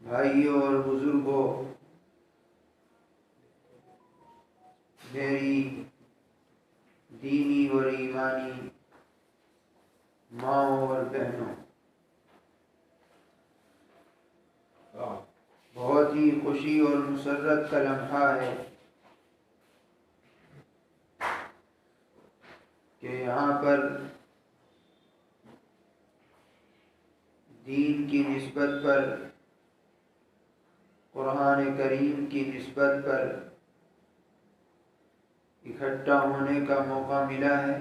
भाइयों और बुजुर्गों, मेरी दीनी और ईमानी माँओं और बहनों, बहुत ही खुशी और मुसर्रत का लम्हा है कि यहाँ पर दीन की निस्बत पर, कुरान करीम की निस्बत पर इकट्ठा होने का मौका मिला है।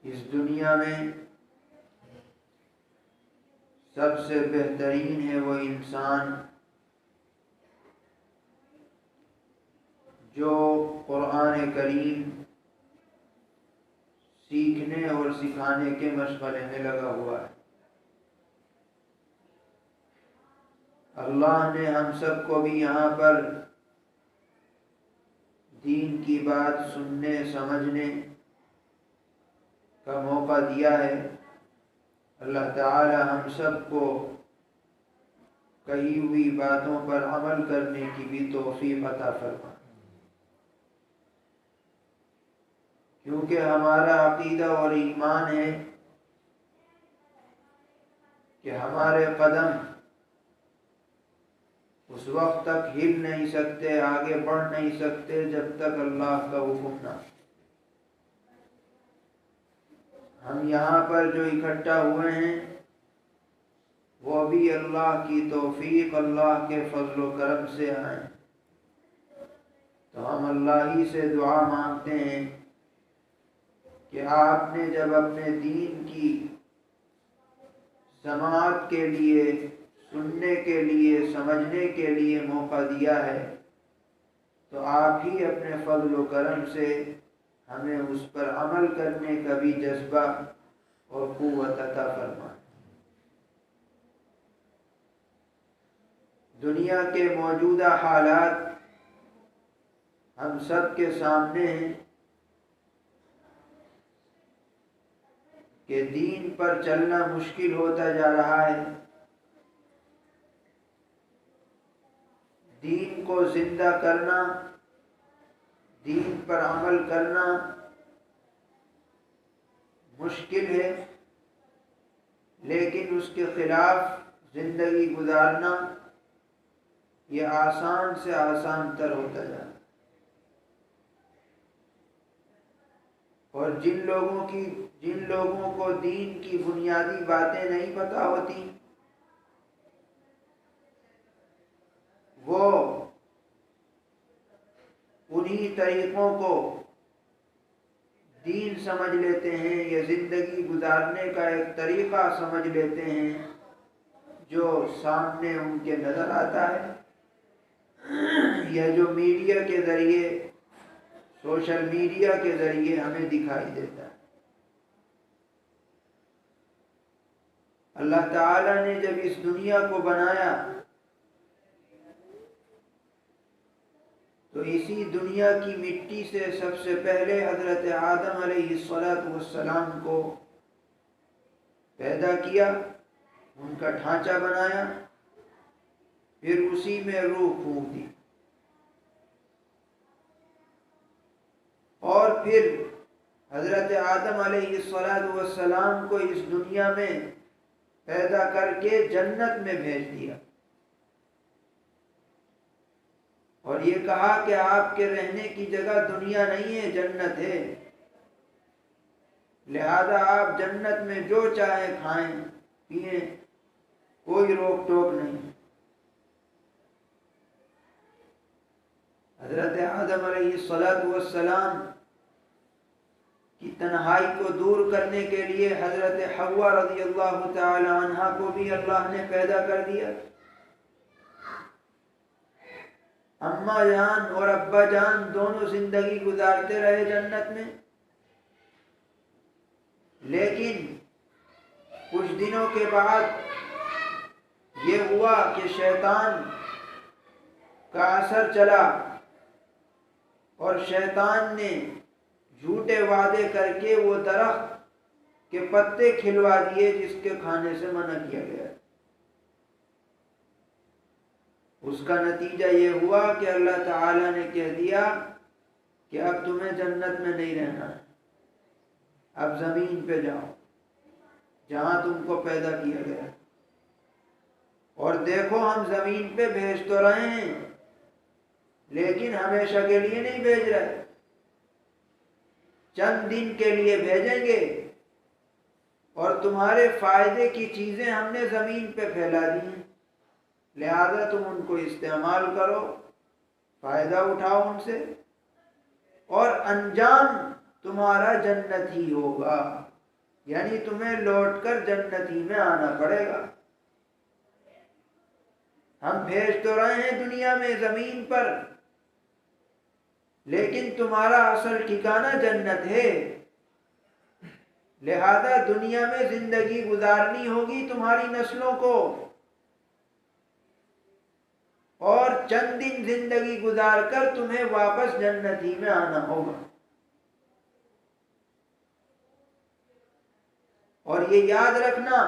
इस दुनिया में सबसे बेहतरीन है वो इंसान जो कुरान करीम सीखने और सिखाने के मशगले में लगा हुआ है। अल्लाह ने हम सबको भी यहाँ पर दीन की बात सुनने समझने का मौका दिया है। अल्लाह ताला हम सबको कही हुई बातों पर अमल करने की भी तौफीक अता फरमाए, क्योंकि हमारा अकीदा और ईमान है कि हमारे कदम उस वक्त तक हिल नहीं सकते, आगे बढ़ नहीं सकते जब तक अल्लाह का हुक्म ना। हम यहाँ पर जो इकट्ठा हुए हैं वो भी अल्लाह की तौफीक, अल्लाह के फजल व करम से आए। तो हम अल्लाह ही से दुआ मांगते हैं कि आपने जब अपने दीन की समाअत के लिए, सुनने के लिए, समझने के लिए मौका दिया है, तो आप ही अपने फज़ल व करम से हमें उस पर अमल करने का भी जज्बा और क़ुव्वत अता फरमाएं। दुनिया के मौजूदा हालात हम सब के सामने हैं कि दीन पर चलना मुश्किल होता जा रहा है। दीन को जिंदा करना, दीन पर अमल करना मुश्किल है, लेकिन उसके खिलाफ जिंदगी गुजारना ये आसान से आसान तर होता जा रहा है। और जिन लोगों को दीन की बुनियादी बातें नहीं पता होती, वो उन्हीं तरीक़ों को दीन समझ लेते हैं या ज़िंदगी गुजारने का एक तरीक़ा समझ लेते हैं जो सामने उनके नज़र आता है या जो मीडिया के ज़रिए, सोशल मीडिया के ज़रिए हमें दिखाई देता है। अल्लाह ताला ने जब इस दुनिया को बनाया तो इसी दुनिया की मिट्टी से सबसे पहले हज़रत आदम अलैहिस्सलाम को पैदा किया, उनका ढांचा बनाया, फिर उसी में रूह फूंक दी और फिर हज़रत आदम अलैहिस्सलाम को इस दुनिया में पैदा करके जन्नत में भेज दिया और ये कहा कि आपके रहने की जगह दुनिया नहीं है, जन्नत है, लिहाजा आप जन्नत में जो चाहे खाएं पिएं, कोई रोक टोक नहीं। हज़रत आदम अलैहिस्सलाम की तन्हाई को दूर करने के लिए हज़रत हव्वा रज़ियल्लाहु ताला अन्हा को भी अल्लाह ने पैदा कर दिया। अम्मा जान और अब्बा जान दोनों जिंदगी गुजारते रहे जन्नत में, लेकिन कुछ दिनों के बाद ये हुआ कि शैतान का असर चला और शैतान ने झूठे वादे करके वो दरख्त के पत्ते खिलवा दिए जिसके खाने से मना किया गया। उसका नतीजा ये हुआ कि अल्लाह ताला ने कह दिया कि अब तुम्हें जन्नत में नहीं रहना है, अब ज़मीन पे जाओ जहाँ तुमको पैदा किया गया। और देखो हम ज़मीन पे भेज तो रहे हैं, लेकिन हमेशा के लिए नहीं भेज रहे, चंद दिन के लिए भेजेंगे और तुम्हारे फायदे की चीज़ें हमने ज़मीन पे फैला दी हैं, लिहाजा तुम उनको इस्तेमाल करो, फ़ायदा उठाओ उनसे और अंजाम तुम्हारा जन्नत ही होगा, यानी तुम्हें लौटकर जन्नत ही में आना पड़ेगा। हम भेज तो रहे हैं दुनिया में ज़मीन पर, लेकिन तुम्हारा असल ठिकाना जन्नत है, लिहाजा दुनिया में जिंदगी गुजारनी होगी तुम्हारी नस्लों को और चंद दिन जिंदगी गुजार कर तुम्हें वापस जन्नत ही में आना होगा। और ये याद रखना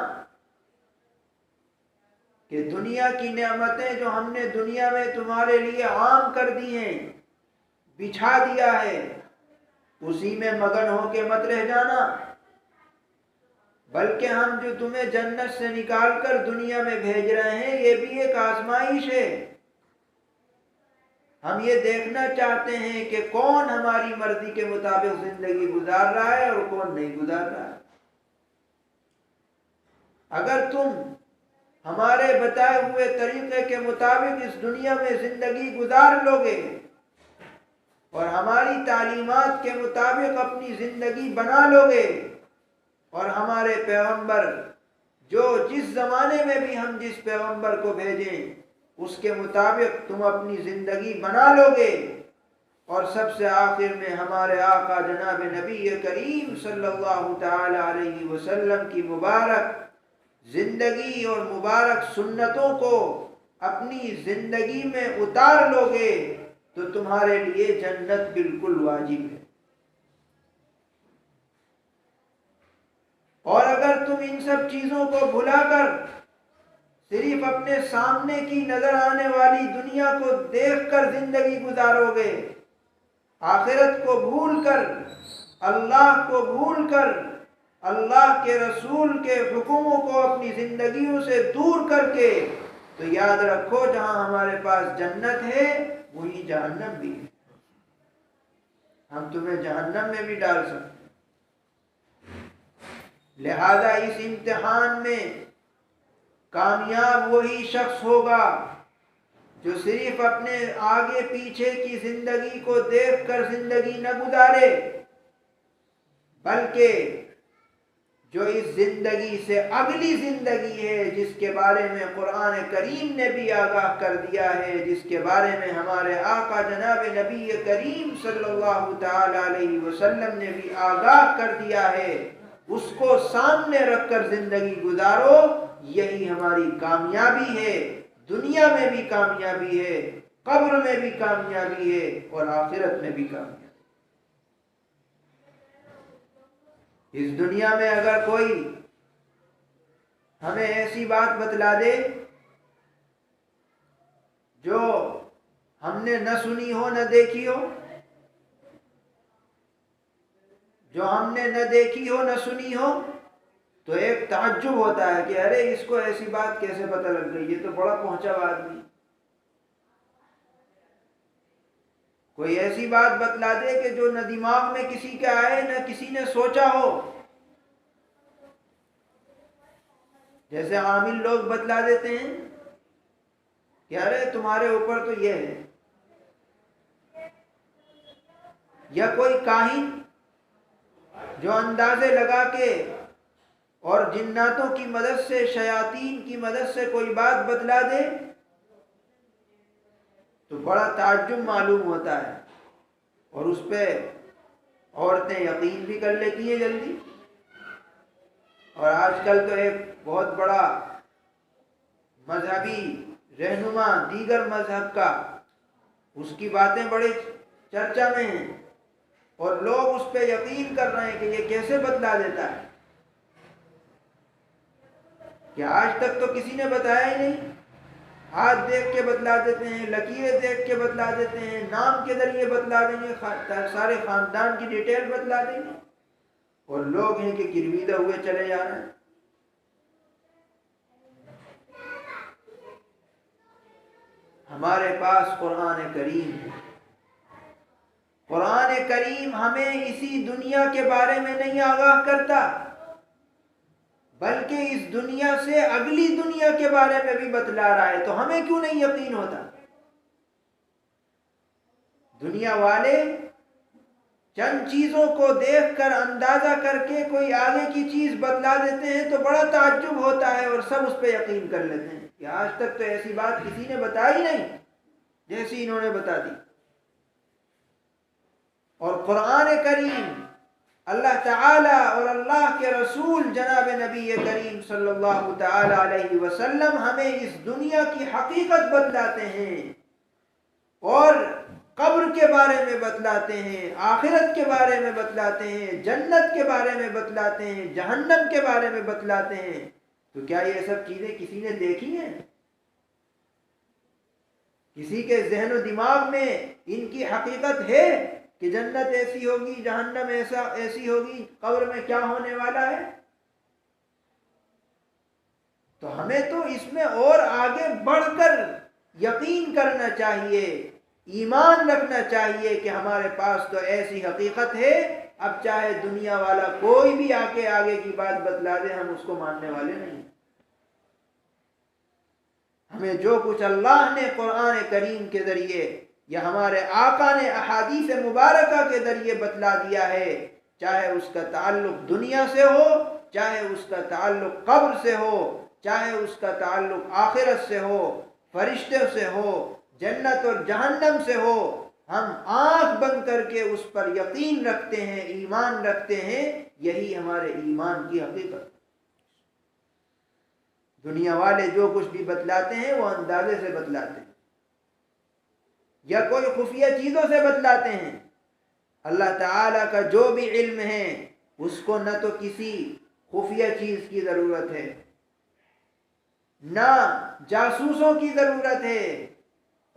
कि दुनिया की नेमतें जो हमने दुनिया में तुम्हारे लिए आम कर दी हैं, बिछा दिया है, उसी में मगन होके मत रह जाना, बल्कि हम जो तुम्हें जन्नत से निकाल कर दुनिया में भेज रहे हैं ये भी एक आजमाइश है। हम ये देखना चाहते हैं कि कौन हमारी मर्जी के मुताबिक जिंदगी गुजार रहा है और कौन नहीं गुजार रहा है। अगर तुम हमारे बताए हुए तरीके के मुताबिक इस दुनिया में जिंदगी गुजार लोगे और हमारी तालीमात के मुताबिक अपनी ज़िंदगी बना लोगे और हमारे पैगंबर जो जिस ज़माने में भी हम जिस पैगंबर को भेजें उसके मुताबिक तुम अपनी ज़िंदगी बना लोगे और सबसे आखिर में हमारे आका जनाब नबी करीम सल्लल्लाहु ताला अलैहि वसल्लम की मुबारक ज़िंदगी और मुबारक सुन्नतों को अपनी ज़िंदगी में उतार लोगे तो तुम्हारे लिए जन्नत बिल्कुल वाजिब है। और अगर तुम इन सब चीज़ों को भुलाकर सिर्फ अपने सामने की नजर आने वाली दुनिया को देखकर जिंदगी गुजारोगे, आखिरत को भूलकर, अल्लाह को भूलकर, अल्लाह के रसूल के हुक्मों को अपनी जिंदगियों से दूर करके, तो याद रखो जहां हमारे पास जन्नत है वही जहन्नम भी है। हम तुम्हें जहन्नम में भी डाल सकते हैं। लिहाजा इस इम्तिहान में कामयाब वही शख्स होगा जो सिर्फ अपने आगे पीछे की जिंदगी को देखकर जिंदगी न गुजारे, बल्कि जो इस जिंदगी से अगली जिंदगी है जिसके बारे में कुरान करीम ने भी आगाह कर दिया है, जिसके बारे में हमारे आका जनाब नबी करीम सल्लल्लाहु ताला अलैहि वसल्लम ने भी आगाह कर दिया है, उसको सामने रखकर जिंदगी गुजारो। यही हमारी कामयाबी है, दुनिया में भी कामयाबी है, कब्र में भी कामयाबी है और आखिरत में भी कामयाबी। इस दुनिया में अगर कोई हमें ऐसी बात बतला दे जो हमने न सुनी हो न देखी हो, जो हमने न देखी हो न सुनी हो, तो एक ताज्जुब होता है कि अरे इसको ऐसी बात कैसे पता लग गई, ये तो बड़ा पहुंचा आदमी। कोई ऐसी बात बतला दे कि जो न दिमाग में किसी के आए न किसी ने सोचा हो। जैसे आमिल लोग बतला देते हैं कि अरे तुम्हारे ऊपर तो ये है, या कोई काहिन जो अंदाजे लगा के और जिन्नातों की मदद से, शयातीन की मदद से कोई बात बतला दे तो बड़ा ताज्जुब मालूम होता है और उस पर औरतें यकीन भी कर लेती हैं जल्दी। और आजकल तो एक बहुत बड़ा मजहबी रहनुमा दीगर मजहब का, उसकी बातें बड़े चर्चा में हैं और लोग उस पर यकीन कर रहे हैं कि ये कैसे बतला देता है, कि आज तक तो किसी ने बताया ही नहीं। हाथ देख के बतला देते हैं, लकीरें देख के बतला देते हैं, नाम के जरिए बतला देंगे, सारे खानदान की डिटेल बतला देंगे और लोग हैं कि गिरवीदा हुए चले जा रहे हैं। हमारे पास कुरान करीम है। कुरान करीम हमें इसी दुनिया के बारे में नहीं आगाह करता, बल्कि इस दुनिया से अगली दुनिया के बारे में भी बतला रहा है। तो हमें क्यों नहीं यकीन होता? दुनिया वाले चंद चीजों को देखकर अंदाजा करके कोई आगे की चीज बतला देते हैं तो बड़ा ताज्जुब होता है और सब उस पर यकीन कर लेते हैं कि आज तक तो ऐसी बात किसी ने बताई नहीं जैसी इन्होंने बता दी। और कुरान करीम, अल्लाह ताला और अल्लाह के रसूल जनाब नबी करीम सल्लल्लाहु ताला अलैहि वसल्लम हमें इस दुनिया की हकीकत बतलाते हैं और कब्र के बारे में बतलाते हैं, आखिरत के बारे में बतलाते हैं, जन्नत के बारे में बतलाते हैं, जहन्नम के बारे में बतलाते हैं। तो क्या ये सब चीजें किसी ने देखी हैं? किसी के ज़हन और दिमाग में इनकी हकीकत है कि जन्नत ऐसी होगी, जहन्नम ऐसी होगी, कब्र में क्या होने वाला है? तो हमें तो इसमें और आगे बढ़कर यकीन करना चाहिए, ईमान रखना चाहिए कि हमारे पास तो ऐसी हकीकत है, अब चाहे दुनिया वाला कोई भी आके आगे की बात बतला दे, हम उसको मानने वाले नहीं। हमें जो कुछ अल्लाह ने कुरान करीम के जरिए यह हमारे आका ने अहादीस मुबारका के जरिए बतला दिया है। चाहे उसका ताल्लुक दुनिया से हो, चाहे उसका ताल्लुक कब्र से हो, चाहे उसका ताल्लुक आखिरत से हो, फरिश्तों से हो, जन्नत और जहन्नम से हो, हम आंख बंद करके उस पर यकीन रखते हैं, ईमान रखते हैं। यही हमारे ईमान की हकीकत। दुनिया वाले जो कुछ भी बतलाते हैं वो अंदाजे से बतलाते हैं या कोई खुफिया चीजों से बतलाते हैं। अल्लाह ताला का जो भी इल्म है उसको न तो किसी खुफिया चीज की जरूरत है, न जासूसों की जरूरत है,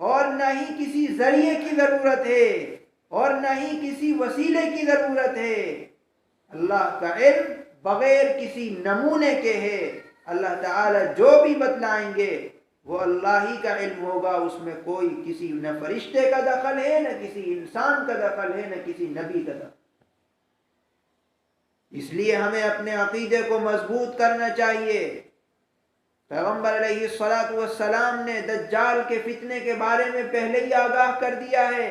और न ही किसी जरिए की जरूरत है, और न ही किसी वसीले की जरूरत है। अल्लाह का इल्म बगैर किसी नमूने के है। अल्लाह ताला जो भी बतलाएंगे वो अल्लाह ही का इल्म होगा। उसमें कोई किसी न फरिश्ते का दखल है, न किसी इंसान का दखल है, न किसी नबी का दखल। इसलिए हमें अपने अकीदे को मजबूत करना चाहिए। पैगंबर अलैहिस्सलातु वस्सलाम ने दज्जाल के फितने के बारे में पहले ही आगाह कर दिया है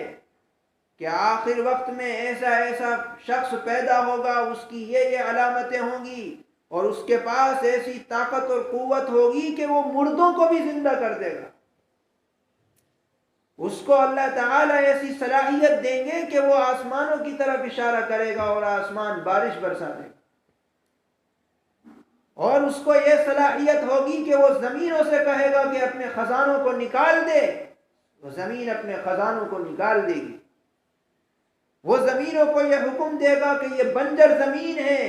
कि आखिर वक्त में ऐसा ऐसा शख्स पैदा होगा, उसकी ये अलामतें होंगी, और उसके पास ऐसी ताकत और कुव्वत होगी कि वो मुर्दों को भी जिंदा कर देगा। उसको अल्लाह ताला ऐसी सलाहियत देंगे कि वो आसमानों की तरफ इशारा करेगा और आसमान बारिश बरसा देगा। और उसको ये सलाहियत होगी कि वो जमीनों से कहेगा कि अपने खजानों को निकाल दे, वो जमीन अपने खजानों को निकाल देगी। वो जमीनों को यह हुक्म देगा कि ये बंजर जमीन है,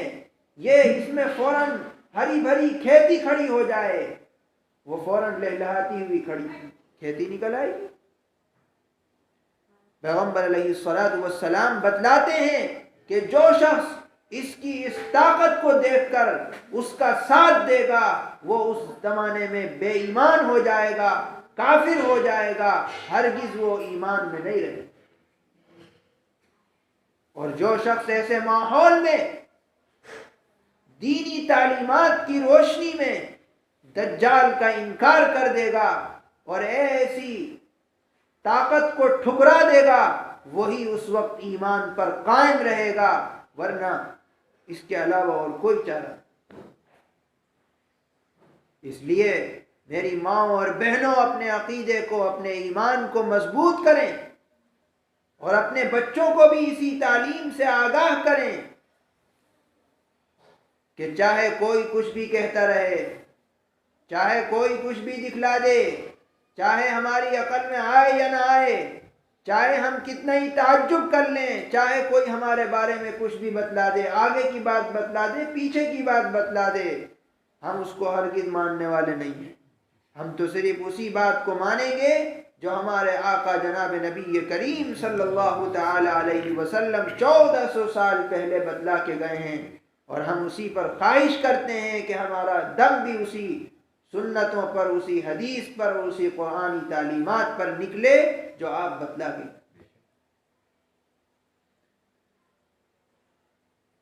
ये इसमें फौरन हरी भरी खेती खड़ी हो जाए। वो फौरन लहलहाती हुई खड़ी खेती निकल आएगी। पैगंबर अलैहिस्सलातु वस्सलाम बतलाते हैं कि जो शख्स इसकी इस ताकत को देखकर उसका साथ देगा वो उस जमाने में बेईमान हो जाएगा, काफिर हो जाएगा, हरगिज वो ईमान में नहीं रहेगा। और जो शख्स ऐसे माहौल में दीनी तालीमात की रोशनी में दज्जाल का इनकार कर देगा और ऐसी ताकत को ठुकरा देगा, वही उस वक्त ईमान पर कायम रहेगा, वरना इसके अलावा और कोई चारा। इसलिए मेरी माँ और बहनों, अपने अकीदे को, अपने ईमान को मजबूत करें और अपने बच्चों को भी इसी तालीम से आगाह करें कि चाहे कोई कुछ भी कहता रहे, चाहे कोई कुछ भी दिखला दे, चाहे हमारी अकल में आए या ना आए, चाहे हम कितना ही ताज्जुब कर लें, चाहे कोई हमारे बारे में कुछ भी बतला दे, आगे की बात बतला दे, पीछे की बात बतला दे, हम उसको हरगिज़ मानने वाले नहीं हैं। हम तो सिर्फ उसी बात को मानेंगे जो हमारे आका जनाब नबी करीम सल्लल्लाहु ताला अलैहि वसल्लम 1400 साल पहले बतला के गए हैं, और हम उसी पर ख्वाहिश करते हैं कि हमारा दम भी उसी सुन्नतों पर, उसी हदीस पर, उसी कुरानी तालीमात पर निकले जो आप बतला गए।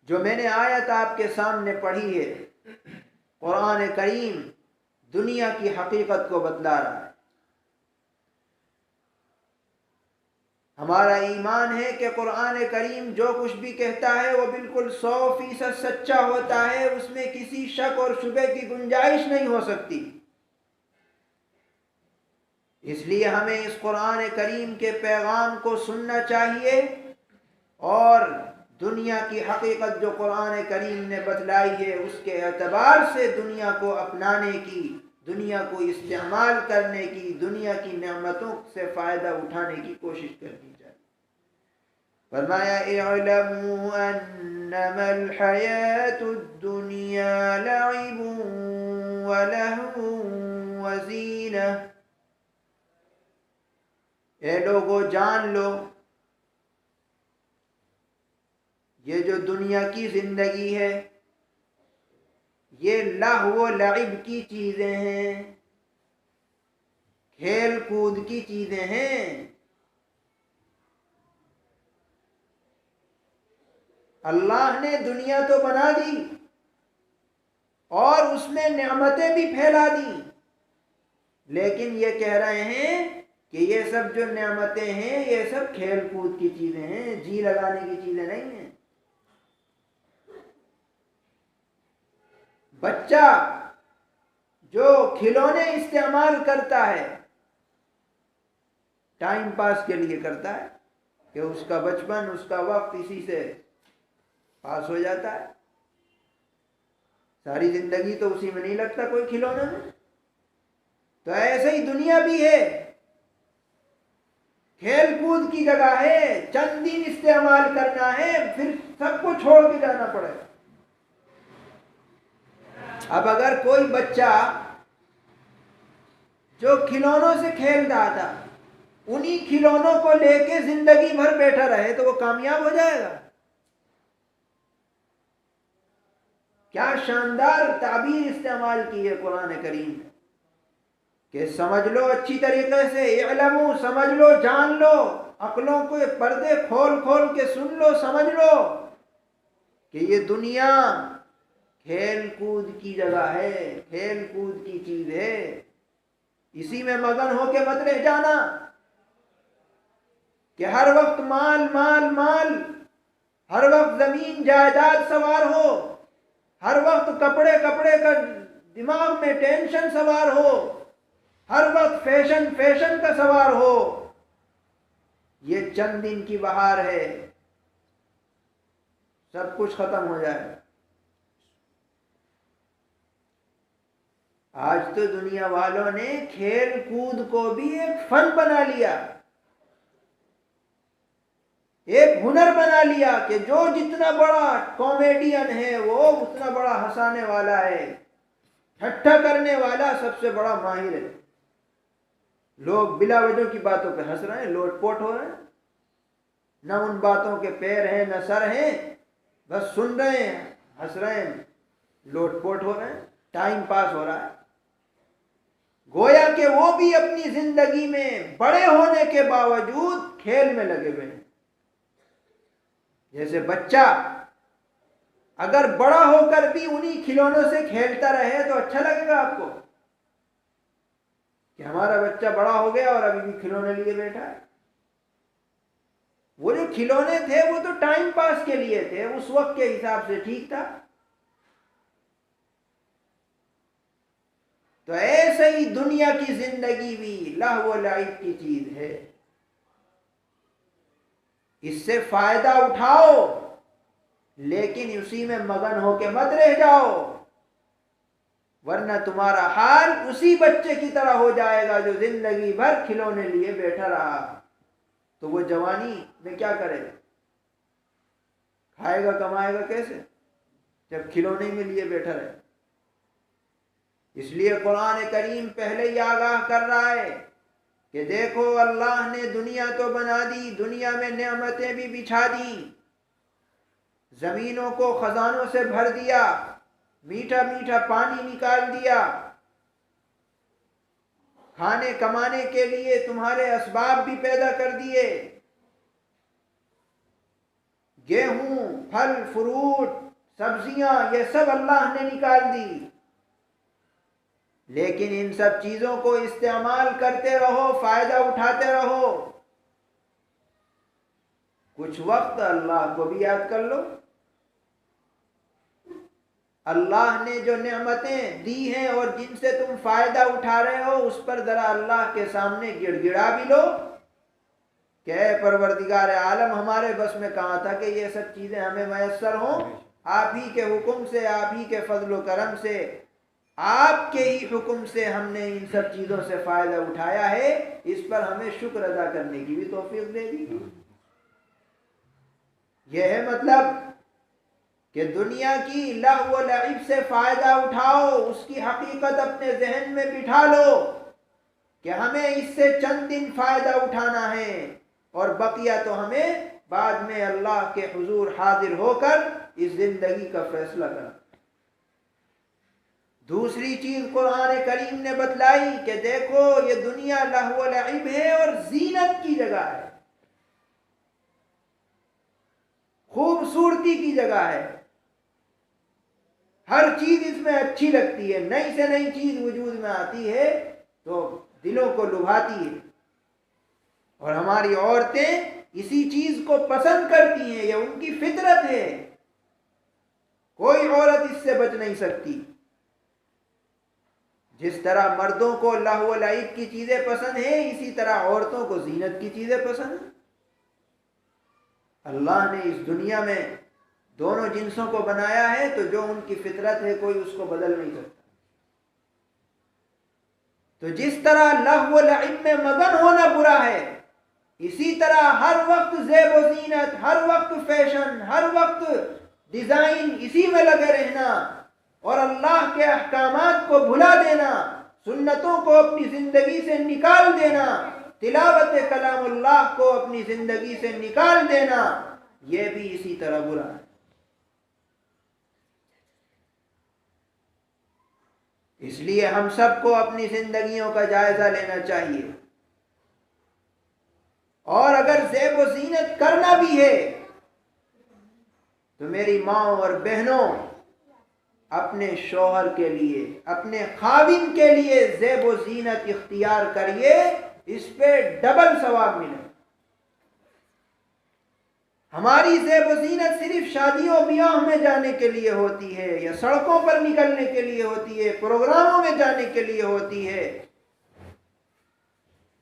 जो मैंने आयत आपके सामने पढ़ी है, कुरान करीम दुनिया की हकीकत को बतला रहा है। हमारा ईमान है कि कुरान करीम जो कुछ भी कहता है वो बिल्कुल 100% सच्चा होता है, उसमें किसी शक और शुबे की गुंजाइश नहीं हो सकती। इसलिए हमें इस कुरान करीम के पैगाम को सुनना चाहिए और दुनिया की हकीकत जो कुरान करीम ने बतलाई है उसके एतबार से दुनिया को अपनाने की, दुनिया को इस्तेमाल करने की, दुनिया की नेमतों से फ़ायदा उठाने की कोशिश करनी चाहिए। फरमाया इअलमू अन्नमल हयातुद दुनिया लइबुन व लहवुन व ज़ीनह। ए लोगो, जान लो, ये जो दुनिया की जिंदगी है ये लहव लइब की चीजें हैं, खेल कूद की चीजें हैं। अल्लाह ने दुनिया तो बना दी और उसमें नेमतें भी फैला दी, लेकिन ये कह रहे हैं कि ये सब जो नेमतें हैं ये सब खेल कूद की चीजें हैं, जी लगाने की चीजें नहीं हैं। बच्चा जो खिलौने इस्तेमाल करता है टाइम पास के लिए करता है कि उसका बचपन, उसका वक्त इसी से पास हो जाता है, सारी जिंदगी तो उसी में नहीं लगता कोई खिलौने में। तो ऐसे ही दुनिया भी है, खेल कूद की जगह है, चंद दिन इस्तेमाल करना है, फिर सबको छोड़ के जाना पड़ेगा। अब अगर कोई बच्चा जो खिलौनों से खेल रहा था उन्हीं खिलौनों को लेके जिंदगी भर बैठा रहे तो वो कामयाब हो जाएगा। क्या शानदार ताबीर इस्तेमाल की है कुरान करीम ने कि समझ लो अच्छी तरीके से, इल्मू, समझ लो, जान लो, अक्लों के पर्दे खोल खोल के सुन लो, समझ लो कि ये दुनिया खेल कूद की जगह है, खेल कूद की चीज है। इसी में मगन होके मत रह जाना कि हर वक्त माल माल माल, हर वक्त जमीन जायदाद सवार हो, हर वक्त कपड़े कपड़े का दिमाग में टेंशन सवार हो, हर वक्त फैशन फैशन का सवार हो। ये चंद दिन की बहार है, सब कुछ खत्म हो जाए। आज तो दुनिया वालों ने खेल कूद को भी एक फन बना लिया, एक हुनर बना लिया कि जो जितना बड़ा कॉमेडियन है वो उतना बड़ा हंसाने वाला है, ठट्ठा करने वाला सबसे बड़ा माहिर है। लोग बिला वजह की बातों पे हंस रहे हैं, लोटपोट हो रहे हैं, न उन बातों के पैर हैं न सर हैं, बस सुन रहे हैं, हंस रहे हैं, लोटपोट हो रहे हैं, टाइम पास हो रहा है। गोया कि वो भी अपनी जिंदगी में बड़े होने के बावजूद खेल में लगे हुए हैं। जैसे बच्चा अगर बड़ा होकर भी उन्हीं खिलौनों से खेलता रहे तो अच्छा लगेगा आपको कि हमारा बच्चा बड़ा हो गया और अभी भी खिलौने लिए बैठा है। वो जो खिलौने थे वो तो टाइम पास के लिए थे, उस वक्त के हिसाब से ठीक था। तो ऐसे ही दुनिया की जिंदगी भी लहव व लाइब की चीज है, इससे फायदा उठाओ लेकिन उसी में मगन होके मत रह जाओ, वरना तुम्हारा हाल उसी बच्चे की तरह हो जाएगा जो जिंदगी भर खिलौने लिए बैठा रहा। तो वो जवानी में क्या करेगा, खाएगा कमाएगा कैसे जब खिलौने में लिए बैठा रहे। इसलिए कुरान करीम पहले ही आगाह कर रहा है कि देखो अल्लाह ने दुनिया तो बना दी, दुनिया में नेमतें भी बिछा दी, जमीनों को खजानों से भर दिया, मीठा मीठा पानी निकाल दिया, खाने कमाने के लिए तुम्हारे असबाब भी पैदा कर दिए, गेहूं, फल फ्रूट, सब्जियां, ये सब अल्लाह ने निकाल दी। लेकिन इन सब चीजों को इस्तेमाल करते रहो, फायदा उठाते रहो, कुछ वक्त अल्लाह को भी याद कर लो। अल्लाह ने जो नेमतें दी हैं और जिनसे तुम फायदा उठा रहे हो उस पर जरा अल्लाह के सामने गिड़गिड़ा भी लो कि ऐ परवरदिगार आलम, हमारे बस में कहाँ था कि ये सब चीजें हमें मयस्सर हों, आप ही के हुक्म से, आप ही के फजल करम से, आपके ही हुक्म से हमने इन सब चीजों से फायदा उठाया है, इस पर हमें शुक्र अदा करने की भी तौफीक दे दी। यह है मतलब कि दुनिया की लहव व लईब से फायदा उठाओ, उसकी हकीकत अपने जहन में बिठा लो कि हमें इससे चंद दिन फायदा उठाना है और बकिया तो हमें बाद में अल्लाह के हुजूर हाजिर होकर इस जिंदगी का फैसला करना। दूसरी चीज कुरान करीम ने बतलाई कि देखो ये दुनिया लहव व लईब है और जीनत की जगह है, खूबसूरती की जगह है, हर चीज इसमें अच्छी लगती है, नई से नई चीज वजूद में आती है तो दिलों को लुभाती है। और हमारी औरतें इसी चीज को पसंद करती हैं, ये उनकी फितरत है, कोई औरत इससे बच नहीं सकती। जिस तरह मर्दों को लहव व लईब की चीजें पसंद है, इसी तरह औरतों को जीनत की चीजें पसंद है। अल्लाह ने इस दुनिया में दोनों जिन्सों को बनाया है, तो जो उनकी फितरत है कोई उसको बदल नहीं सकता। तो जिस तरह लहव व लईब में मगन होना बुरा है, इसी तरह हर वक्त ज़ेब व ज़ीनत, हर वक्त फैशन, हर वक्त डिजाइन, इसी में लगे रहना और अल्लाह के अहकामात को भुला देना, सुन्नतों को अपनी जिंदगी से निकाल देना, तिलावत कलामुल्लाह को अपनी जिंदगी से निकाल देना, यह भी इसी तरह बुरा है। इसलिए हम सबको अपनी जिंदगियों का जायजा लेना चाहिए, और अगर ज़ेब व ज़ीनत करना भी है तो मेरी माओ और बहनों, अपने शौहर के लिए, अपने खाविन के लिए ज़ेब व ज़ीनत इख्तियार करिए, इस पे डबल सवाब मिले। हमारी ज़ेब व ज़ीनत सिर्फ शादियों ब्याह में जाने के लिए होती है, या सड़कों पर निकलने के लिए होती है, प्रोग्रामों में जाने के लिए होती है।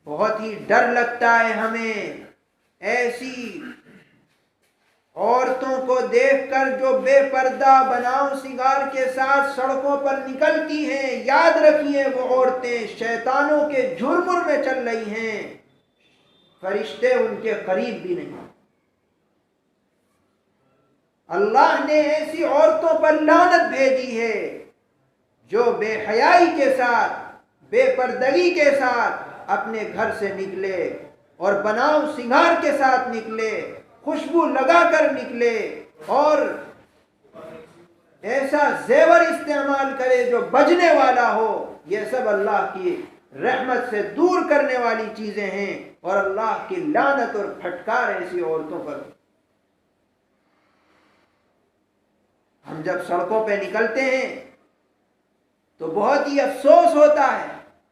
बहुत ही डर लगता है हमें ऐसी औरतों को देखकर जो बेपर्दा बनाव सिंगार के साथ सड़कों पर निकलती हैं। याद रखिए, वो औरतें शैतानों के झुरमुर में चल रही हैं, फरिश्ते उनके करीब भी नहीं। अल्लाह ने ऐसी औरतों पर लानत भेजी है जो बेहयाई के साथ, बेपर्दगी के साथ अपने घर से निकले और बनाव सिंगार के साथ निकले, खुशबू लगाकर निकले और ऐसा जेवर इस्तेमाल करे जो बजने वाला हो। यह सब अल्लाह की रहमत से दूर करने वाली चीजें हैं और अल्लाह की लानत और फटकार ऐसी औरतों पर। हम जब सड़कों पे निकलते हैं तो बहुत ही अफसोस होता है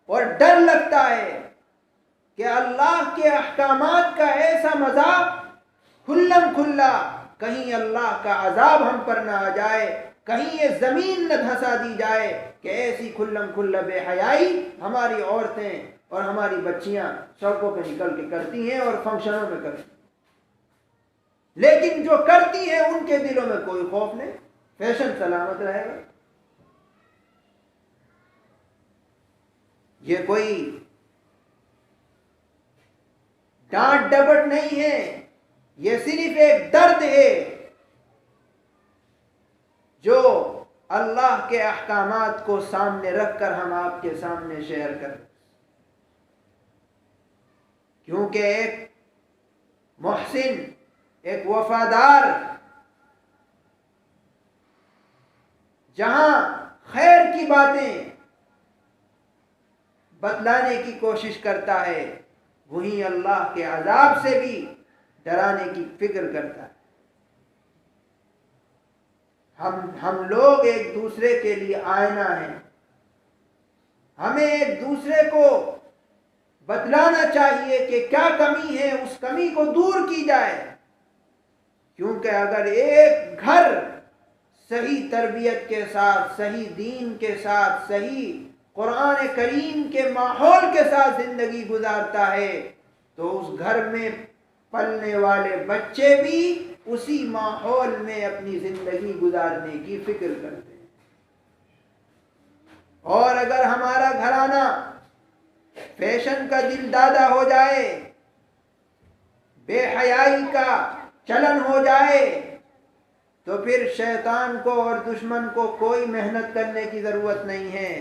और डर लगता है कि अल्लाह के अहकामात का ऐसा मजाक खुल्लम खुल्ला, कहीं अल्लाह का अजाब हम पर ना आ जाए, कहीं ये जमीन न धंसा दी जाए कि ऐसी खुल्लम खुल्ला बेहयाई हमारी औरतें और हमारी बच्चियां सड़कों पे निकल के करती हैं और फंक्शनों में करती हैं। लेकिन जो करती हैं उनके दिलों में कोई खौफ नहीं, फैशन सलामत रहेगा। ये कोई डांट डपट नहीं है, ये सिर्फ एक दर्द है जो अल्लाह के अहकामात को सामने रखकर हम आपके सामने शेयर करें। क्योंकि एक मुहसिन, एक वफादार जहां खैर की बातें बतलाने की कोशिश करता है, वहीं अल्लाह के अजाब से भी डराने की फिक्र करता है। हम लोग एक दूसरे के लिए आईना है, हमें एक दूसरे को बतलाना चाहिए कि क्या कमी है, उस कमी को दूर की जाए। क्योंकि अगर एक घर सही तरबियत के साथ, सही दीन के साथ, सही कुरान करीम के माहौल के साथ जिंदगी गुजारता है तो उस घर में पलने वाले बच्चे भी उसी माहौल में अपनी जिंदगी गुजारने की फिक्र करते हैं। और अगर हमारा घराना फैशन का दिल दादा हो जाए, बेहयाई का चलन हो जाए, तो फिर शैतान को और दुश्मन को कोई मेहनत करने की जरूरत नहीं है।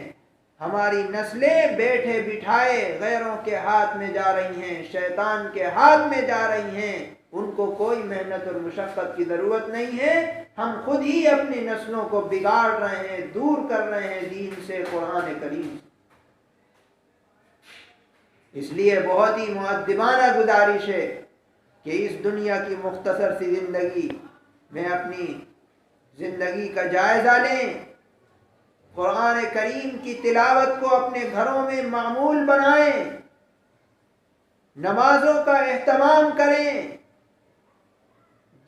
हमारी नस्लें बैठे बिठाए गैरों के हाथ में जा रही हैं, शैतान के हाथ में जा रही हैं। उनको कोई मेहनत और मुशक्कत की जरूरत नहीं है। हम खुद ही अपनी नस्लों को बिगाड़ रहे हैं, दूर कर रहे हैं दीन से, कुरान करीम। इसलिए बहुत ही मुअद्दिबाना गुजारिश है कि इस दुनिया की मुख्तसर सी जिंदगी में अपनी जिंदगी का जायजा लें, कुरान करीम की तिलावत को अपने घरों में मामूल बनाएं, नमाजों का एहतमाम करें,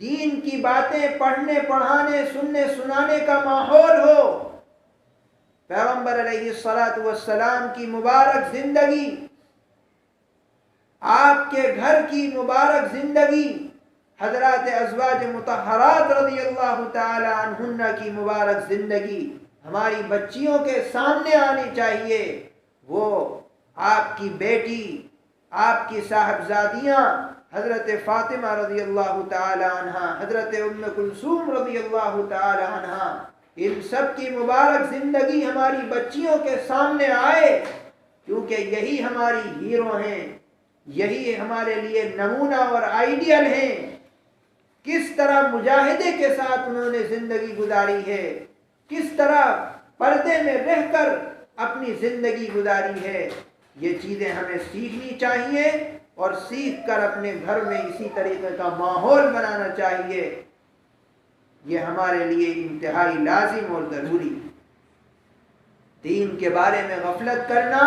दीन की बातें पढ़ने पढ़ाने सुनने सुनाने का माहौल हो। पैगंबर अलैहिस्सलातु वस्सलाम की मुबारक जिंदगी, आपके घर की मुबारक जिंदगी, हजरत अज़वाज मुतहरात रज़ियल्लाहु ताला अन्हुन्ना की मुबारक जिंदगी हमारी बच्चियों के सामने आनी चाहिए। वो आपकी बेटी, आपकी साहबजादियाँ हजरत फातिमा रज़ियल्लाहु ताला अन्हा, हजरत उम्मे कुलसूम रज़ियल्लाहु ताला अन्हा, इन सब की मुबारक जिंदगी हमारी बच्चियों के सामने आए, क्योंकि यही हमारी हीरो हैं, यही हमारे लिए नमूना और आइडियल हैं। किस तरह मुजाहिदे के साथ उन्होंने जिंदगी गुजारी है, किस तरह पर्दे में रहकर अपनी जिंदगी गुजारी है, ये चीजें हमें सीखनी चाहिए और सीख कर अपने घर में इसी तरीके का माहौल बनाना चाहिए। ये हमारे लिए इंतहाई लाजिम और जरूरी। दीन के बारे में गफलत करना,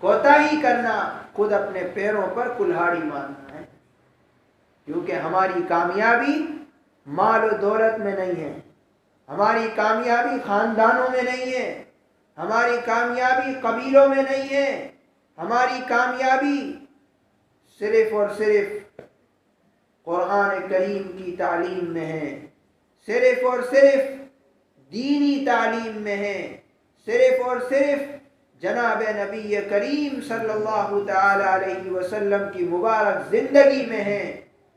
कोताही करना, खुद अपने पैरों पर कुल्हाड़ी मारना है, क्योंकि हमारी कामयाबी माल और दौलत में नहीं है, हमारी कामयाबी खानदानों में नहीं है, हमारी कामयाबी कबीलों में नहीं है, हमारी कामयाबी सिर्फ और सिर्फ कुरान करीम की तालीम में है, सिर्फ और सिर्फ दीनी तालीम में है, सिर्फ और सिर्फ जनाब नबी करीम सल्लल्लाहु ताला अलैहि वसल्लम की मुबारक जिंदगी में है।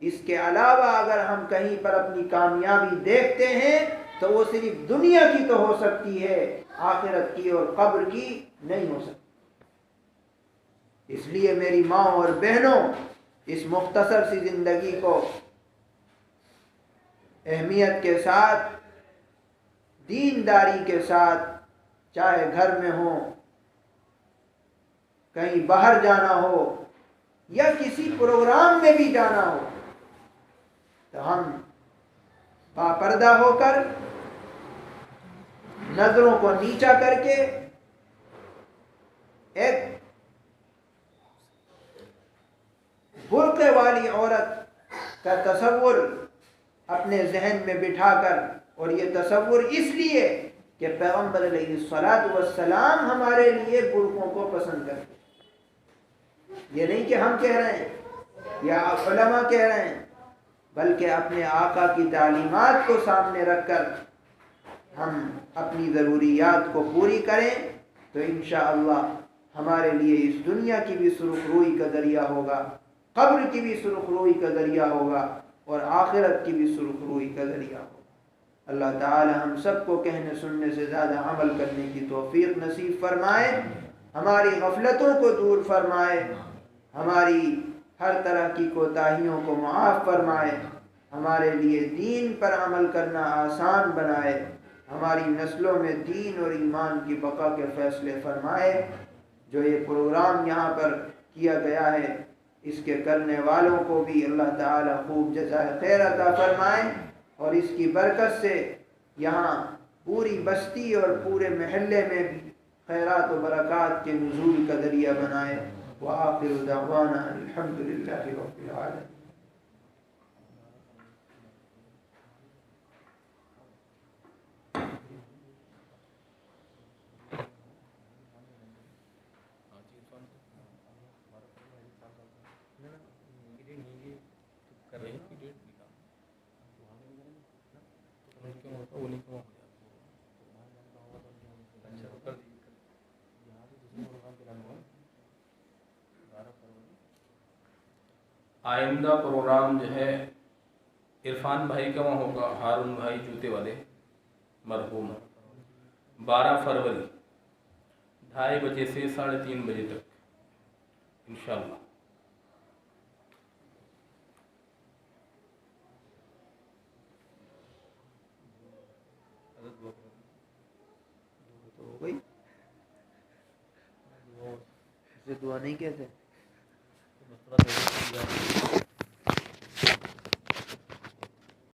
इसके अलावा अगर हम कहीं पर अपनी कामयाबी देखते हैं तो वो सिर्फ दुनिया की तो हो सकती है, आखिरत की और कब्र की नहीं हो सकती। इसलिए मेरी माँ और बहनों, इस मुख्तसर सी जिंदगी को अहमियत के साथ, दीनदारी के साथ, चाहे घर में हो, कहीं बाहर जाना हो या किसी प्रोग्राम में भी जाना हो, तो हम बापर्दा होकर, नजरों को नीचा करके, एक बुर्के वाली औरत का तसव्वुर अपने जहन में बिठाकर, और ये तसव्वुर इसलिए कि पैगंबर अलैहिस्सलातु वस्सलाम हमारे लिए बुर्कों को पसंद करते। ये नहीं कि हम कह रहे हैं या उलमा कह रहे हैं, बल्कि अपने आका की तालीमात को सामने रखकर हम अपनी ज़रूरियात को पूरी करें तो इंशाअल्लाह हमारे लिए इस दुनिया की भी सुरखरुई का ज़रिया होगा, कब्र की भी सुरखरुई का ज़रिया होगा और आखिरत की भी सुरखरुई का ज़रिया होगा। अल्लाह ताला हम सबको कहने सुनने से ज़्यादा अमल करने की तौफीक नसीब फरमाए, हमारी गफलतों को दूर फरमाए, हमारी हर तरह की कोताहियों को माफ़ फरमाए, हमारे लिए दीन पर अमल करना आसान बनाए, हमारी नस्लों में दीन और ईमान की बका के फ़ैसले फरमाए। जो ये प्रोग्राम यहाँ पर किया गया है, इसके करने वालों को भी अल्लाह ताला खूब जज़ाए खैर अता फरमाए और इसकी बरकत से यहाँ पूरी बस्ती और पूरे महल्ले में भी खैरात व बरक़ात के नुज़ूल का ज़रिया बनाए। व आखिरु दअवाना अल्हम्दुलिल्लाहि रब्बिल आलमीन। आइंदा प्रोग्राम जो है इरफान भाई का वहाँ होगा, हारून भाई जूते वाले मरहूम, 12 फरवरी 2:30 बजे से 3:30 बजे तक इंशाअल्लाह। तो हो गई, दुआ नहीं कहते।